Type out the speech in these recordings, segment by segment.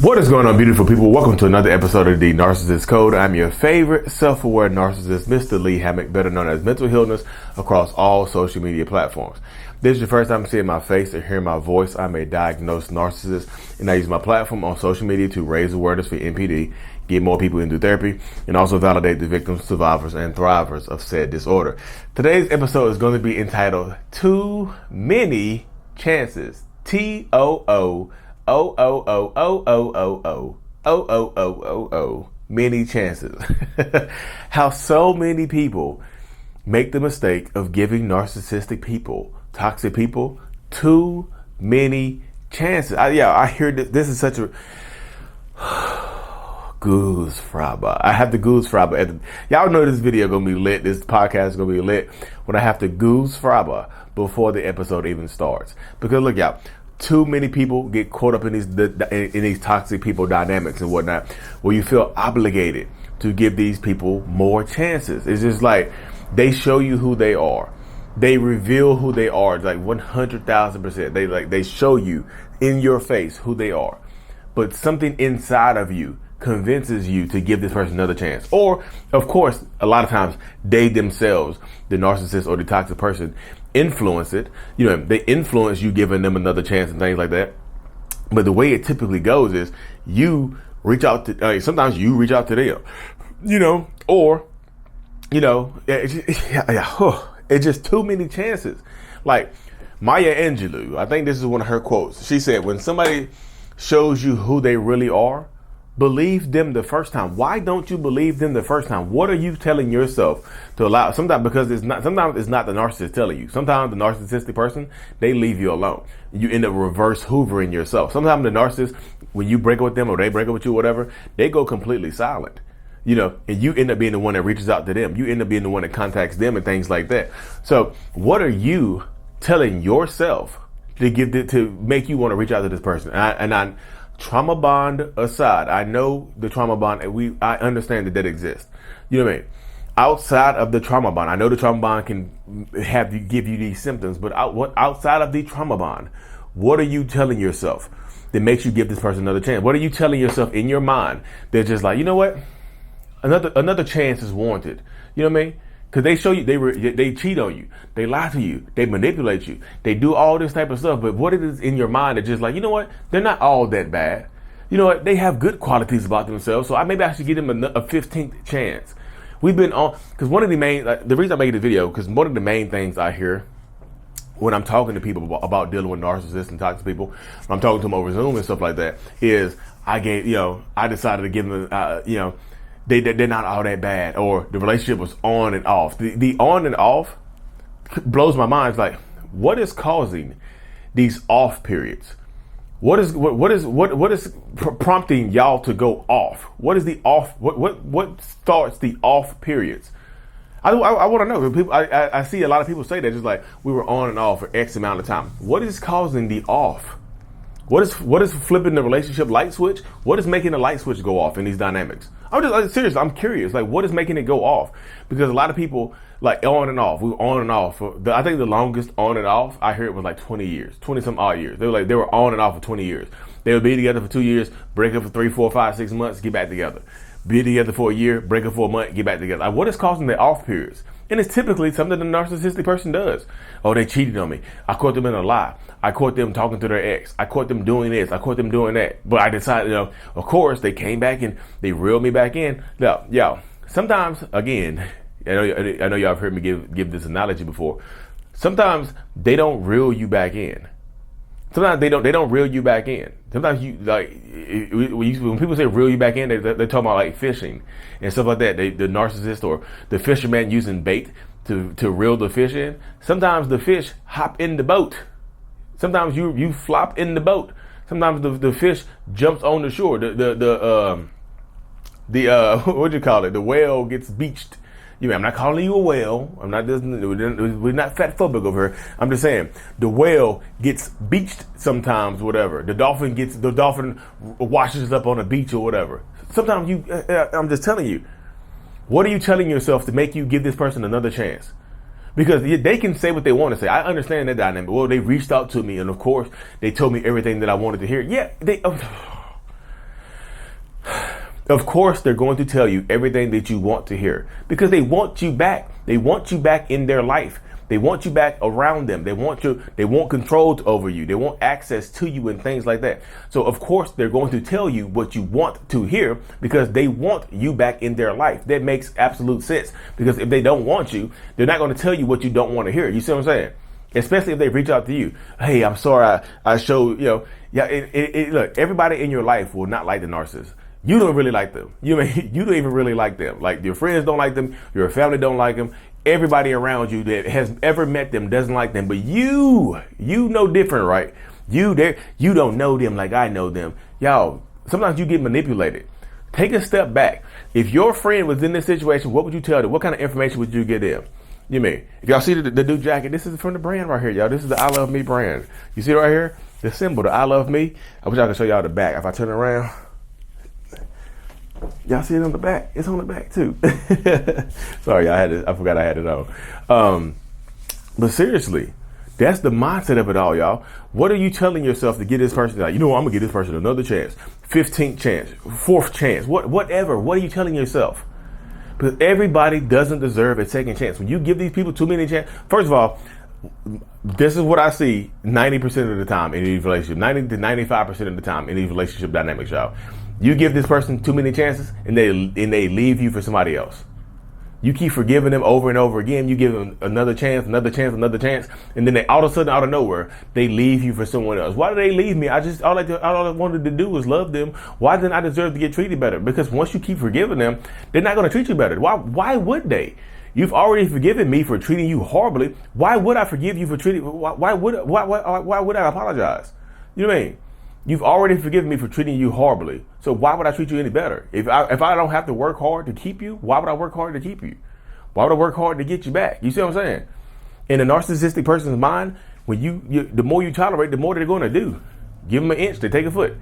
What is going on, beautiful people? Welcome to another episode of the Narcissists Code. I'm your favorite self-aware narcissist, Mr. Lee Hammock, better known as Mental Healness, across all social media platforms. If this is your first time seeing my face or hearing my voice, I'm a diagnosed narcissist, and I use my platform on social media to raise awareness for NPD, get more people into therapy, and also validate the victims, survivors, and thrivers of said disorder. Today's episode is going to be entitled Too Many Chances. Many chances. How so many people make the mistake of giving narcissistic people, toxic people, too many chances. I hear this is such a goose fraba. I have to goose fraba. Y'all know this video gonna be lit. This podcast is gonna be lit when I have to goose fraba before the episode even starts. Because look, y'all, too many people get caught up in these toxic people dynamics and whatnot, where you feel obligated to give these people more chances. It's just like they show you who they are. They reveal who they are, like 100,000%. They show you in your face who they are, but something inside of you convinces you to give this person another chance. Or, of course, a lot of times they themselves, the narcissist or the toxic person, influence it. You know, they influence you giving them another chance and things like that. But the way it typically goes is you reach out to, sometimes you reach out to them, or, it's just too many chances. Like Maya Angelou, I think this is one of her quotes. She said, when somebody shows you who they really are, believe them the first time. Why don't you believe them the first time? What are you telling yourself to allow? Sometimes it's not the narcissist telling you. Sometimes the narcissistic person, they leave you alone. You end up reverse hoovering yourself. Sometimes the narcissist, when you break up with them or they break up with you, whatever, they go completely silent. And you end up being the one that reaches out to them. You end up being the one that contacts them and things like that. So what are you telling yourself to make you want to reach out to this person? And trauma bond aside, I know the trauma bond, I understand that exists. You know what I mean? Outside of the trauma bond, I know the trauma bond can give you these symptoms, but outside of the trauma bond, what are you telling yourself that makes you give this person another chance? What are you telling yourself in your mind that's just like, you know what? Another chance is warranted. You know what I mean? Because they show you, they cheat on you, they lie to you, they manipulate you, they do all this type of stuff. But what it is in your mind is just like, you know what? They're not all that bad. You know what? They have good qualities about themselves. So maybe I should give them a 15th chance. We've been on, because one of the main, the reason I made this video, because one of the main things I hear when I'm talking to people about dealing with narcissists and toxic people, when I'm talking to them over Zoom and stuff like that, is I decided to give them, they're not all that bad, or the relationship was on and off. The on and off blows my mind. It's like, what is causing these off periods? What is prompting y'all to go off? What is the off? What starts the off periods? I want to know. People, I see a lot of people say that, just like, we were on and off for X amount of time. What is causing the off? What is flipping the relationship light switch? What is making the light switch go off in these dynamics? I'm just serious. I'm curious. Like, what is making it go off? Because a lot of people, like, on and off. We were on and off. I think the longest on and off I heard was like 20 years, 20 some odd years. They were on and off for 20 years. They would be together for 2 years, break up for 3, 4, 5, 6 months, get back together. Be together for a year, break up for a month, get back together. Like, what is causing the off periods? And it's typically something the narcissistic person does. Oh, they cheated on me. I caught them in a lie. I caught them talking to their ex. I caught them doing this. I caught them doing that. But I decided, of course, they came back and they reeled me back in. Now, y'all, sometimes, again, I know y'all have heard me give this analogy before. Sometimes they don't reel you back in. Sometimes they don't reel you back in. Sometimes you, like, when people say reel you back in, they're talking about like fishing and stuff like that. The narcissist or the fisherman using bait to reel the fish in. Sometimes the fish hop in the boat. Sometimes you flop in the boat. Sometimes the fish jumps on the shore. The what do you call it? The whale gets beached. I'm not calling you a whale. We're not fat phobic over here. I'm just saying the whale gets beached sometimes, whatever. The dolphin washes up on a beach or whatever. Sometimes I'm just telling you, what are you telling yourself to make you give this person another chance? Because they can say what they want to say. I understand that dynamic. Well, they reached out to me, and of course, they told me everything that I wanted to hear. Yeah, Of course, they're going to tell you everything that you want to hear because they want you back. They want you back in their life. They want you back around them. They want control over you. They want access to you and things like that. So of course, they're going to tell you what you want to hear because they want you back in their life. That makes absolute sense because if they don't want you, they're not going to tell you what you don't want to hear. You see what I'm saying? Especially if they reach out to you. Hey, I'm sorry. I showed, look, everybody in your life will not like the narcissist. You don't really like them. You don't even really like them. Like your friends don't like them. Your family don't like them. Everybody around you that has ever met them doesn't like them. But you know different, right? You don't know them like I know them. Y'all, sometimes you get manipulated. Take a step back. If your friend was in this situation, what would you tell them? What kind of information would you give them? You mean, if y'all see the new jacket, this is from the brand right here, y'all. This is the I Love Me brand. You see it right here? The symbol, the I Love Me. I wish I could show y'all the back. If I turn it around, y'all see it on the back. It's on the back too. Sorry, I forgot I had it on. But seriously, that's the mindset of it all, y'all. What are you telling yourself to get this person? Like, I'm gonna give this person another chance, 15th chance, 4th chance, whatever. What are you telling yourself? Because everybody doesn't deserve a second chance. When you give these people too many chances, first of all, this is what I see 90% of the time in these relationships, 90 to 95% of the time in these relationship dynamics, y'all. You give this person too many chances and they leave you for somebody else. You keep forgiving them over and over again. You give them another chance, and then they all of a sudden, out of nowhere, they leave you for someone else. Why did they leave me? All I wanted to do was love them. Why didn't I deserve to get treated better? Because once you keep forgiving them, they're not going to treat you better. Why would they? You've already forgiven me for treating you horribly. Why would I forgive you for treating? Why would I apologize? You know what I mean? You've already forgiven me for treating you horribly. So why would I treat you any better? If I don't have to work hard to keep you, why would I work hard to keep you? Why would I work hard to get you back? You see what I'm saying? In a narcissistic person's mind, when the more you tolerate, the more they're going to do. Give them an inch, they take a foot.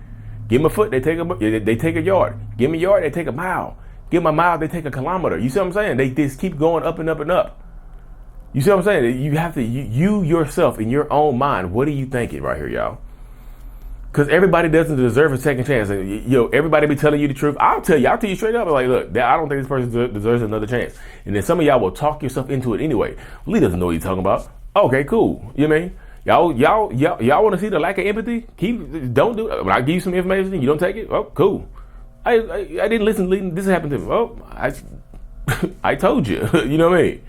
Give them a foot, they take a yard. Give them a yard, they take a mile. Give them a mile, they take a kilometer. You see what I'm saying? They just keep going up and up and up. You see what I'm saying? You have to, you yourself in your own mind, what are you thinking right here, y'all? Because everybody doesn't deserve a second chance. Everybody be telling you the truth. I'll tell you straight up. Like, look, I don't think this person deserves another chance. And then some of y'all will talk yourself into it anyway. Well, he doesn't know what he's talking about. Okay, cool. You know what I mean? Y'all want to see the lack of empathy? Don't do it. When I give you some information, you don't take it? Oh, cool. I didn't listen. This happened to me. Oh, I told you. You know what I mean?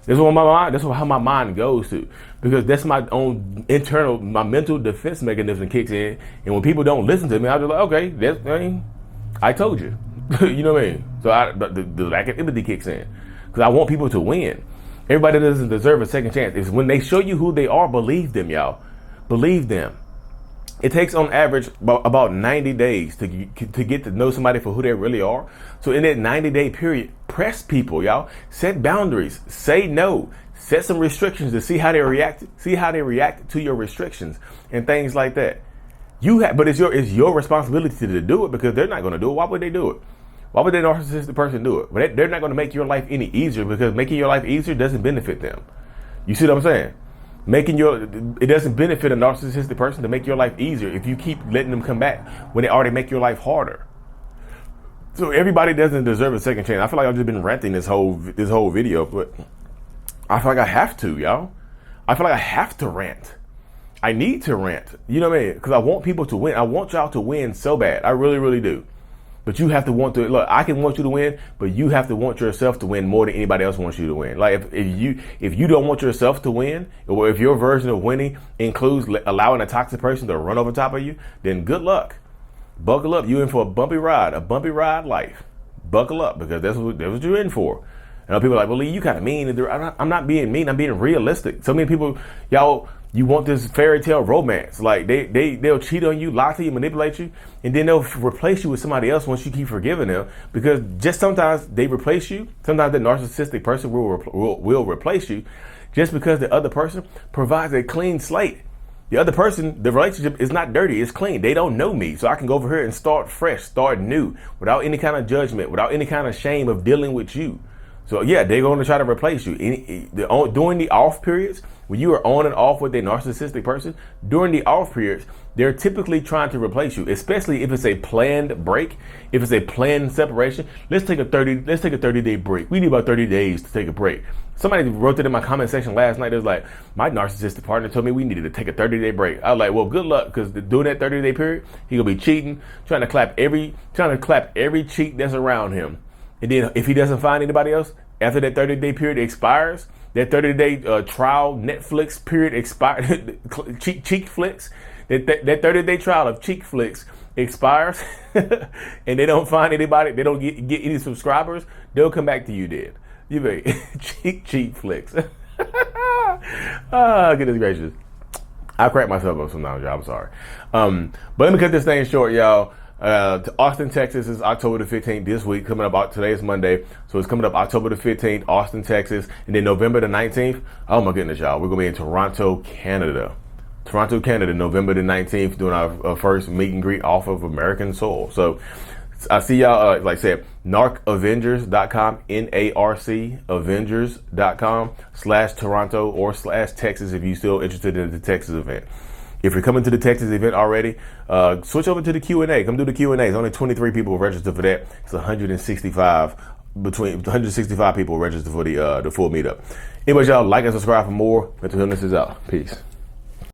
That's how my mind goes to, because that's my own my mental defense mechanism kicks in. And when people don't listen to me, I'm just like, okay, I told you. You know what I mean? So the lack of empathy kicks in, because I want people to win. Everybody doesn't deserve a second chance. It's when they show you who they are, believe them, y'all. Believe them. It takes on average about 90 days to get to know somebody for who they really are. So in that 90-day period, press people, y'all. Set boundaries. Say no. Set some restrictions to see how they react. See how they react to your restrictions and things like that. But it's your responsibility to do it, because they're not going to do it. Why would they do it? Why would that narcissistic person do it? But they're not going to make your life any easier, because making your life easier doesn't benefit them. You see what I'm saying? It doesn't benefit a narcissistic person to make your life easier if you keep letting them come back when they already make your life harder. So everybody doesn't deserve a second chance. I feel like I've just been ranting this whole video, but I feel like I have to, y'all. I feel like I have to rant. I need to rant. You know what I mean? Because I want people to win. I want y'all to win so bad. I really, really do. But you have to want to, look, I can want you to win, but you have to want yourself to win more than anybody else wants you to win. Like if you don't want yourself to win, or if your version of winning includes allowing a toxic person to run over top of you, then good luck. Buckle up. You're in for a bumpy ride life. Buckle up, because that's what you're in for. And people are like, well, Lee, you kind of mean. I'm not being mean. I'm being realistic. So many people, y'all, you want this fairy tale romance. Like they'll cheat on you, lie to you, manipulate you, and then they'll replace you with somebody else once you keep forgiving them. Because just sometimes they replace you. Sometimes the narcissistic person will replace you, just because the other person provides a clean slate. The other person, the relationship is not dirty, it's clean. They don't know me, so I can go over here and start fresh, start new, without any kind of judgment, without any kind of shame of dealing with you. So yeah, they're going to try to replace you. During the off periods, when you are on and off with a narcissistic person, during the off periods, they're typically trying to replace you, especially if it's a planned break, if it's a planned separation. Let's take a 30-day break. We need about 30 days to take a break. Somebody wrote that in my comment section last night. It was like, my narcissistic partner told me we needed to take a 30-day break. I was like, well, good luck, because during that 30-day period, he gonna be cheating, trying to clap every cheek that's around him. And then if he doesn't find anybody else, after that 30-day period expires, that 30-day trial Netflix period expires, cheek flicks, that 30-day trial of cheek flicks expires, and they don't find anybody, they don't get any subscribers, they'll come back to you dead. You may cheek flicks. Oh, goodness gracious. I crack myself up sometimes, y'all. I'm sorry. But let me cut this thing short, y'all. To Austin, Texas is October the 15th this week. Coming up, today is Monday, so it's coming up October the 15th, Austin, Texas, and then November the 19th. Oh my goodness, y'all, we're gonna be in Toronto, Canada. Toronto, Canada, November the 19th, doing our first meet and greet off of American soil. So I see y'all, like I said, narcavengers.com, NARC Avengers.com/Toronto or /Texas if you're still interested in the Texas event. If you're coming to the Texas event already, switch over to the Q&A. Come do the Q&A. There's only 23 people registered for that. It's 165 people registered for the full meetup. Anyways, y'all, like and subscribe for more. Mental Illness is out. Peace.